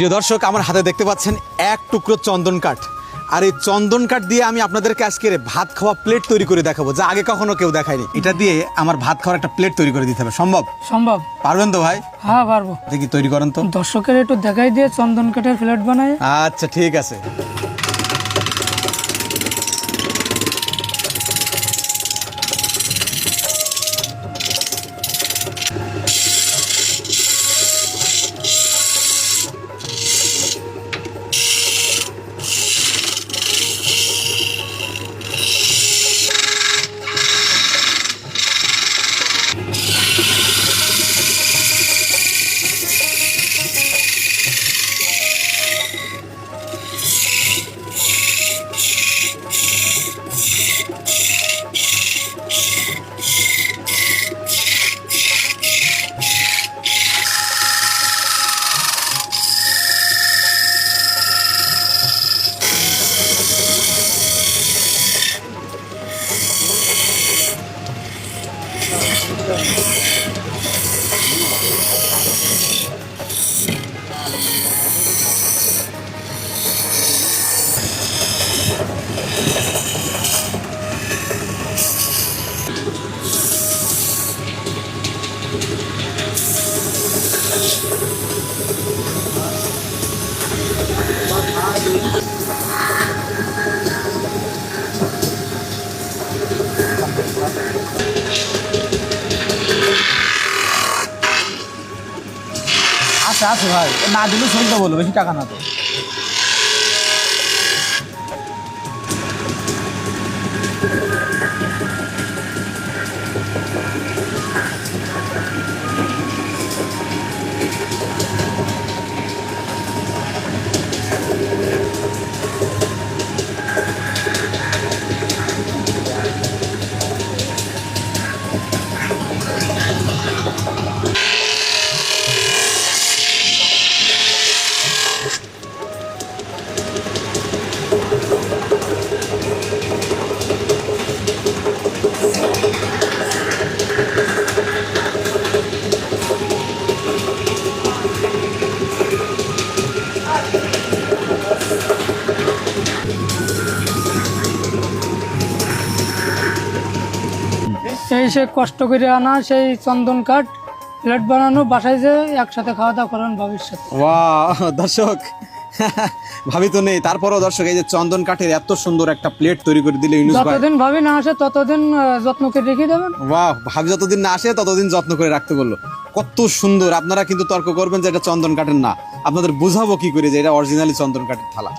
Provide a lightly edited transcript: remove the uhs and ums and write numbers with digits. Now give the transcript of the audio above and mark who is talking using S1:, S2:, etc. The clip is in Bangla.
S1: প্রিয় দর্শক, আমার হাতে দেখতে পাচ্ছেন এক টুকরো চন্দন কাঠ। আর এই চন্দন কাঠ দিয়ে আমি আপনাদেরকে আজকে ভাত খাওয়া প্লেট তৈরি করে দেখাবো, যা আগে কখনো কেউ দেখায়নি। এটা দিয়ে আমার ভাত খাওয়ার একটা প্লেট তৈরি করে দিতে হবে। সম্ভব?
S2: সম্ভব।
S1: পারবেন তো ভাই?
S2: হ্যাঁ পারবো।
S1: দেখি তৈরি করেন তো।
S2: দর্শকের একটু দেখাই দিয়ে চন্দন কাঠের প্লেট বানায়।
S1: আচ্ছা ঠিক আছে।
S3: আচ্ছা আছে ভাই, না দিলে শুনতে বলো, বেশি টাকা না তো।
S2: এই সে কষ্ট করে আনা সেই চন্দন কাঠ প্লেট বানানো, বাসায় যে একসাথে খাওয়া দাওয়া করেন ভবিষ্যৎ।
S1: ওয়াও দর্শক, ভাবি তো নেই, তারপরও দর্শক এই যে চন্দন কাঠের এত সুন্দর একটা প্লেট তৈরি করে দিলে ইউনুস ভাই।
S2: যতদিন ভাবি না আসে ততদিন যত্ন করে রেখে দেবেন।
S1: বাহ, ভাবি যতদিন না আসে ততদিন যত্ন করে রাখতে বললো। কত সুন্দর! আপনারা কিন্তু তর্ক করবেন যে এটা চন্দন কাঠের না, আপনাদের বুঝাবো কি করে যে এটা অরিজিনালি চন্দন কাঠের থালা।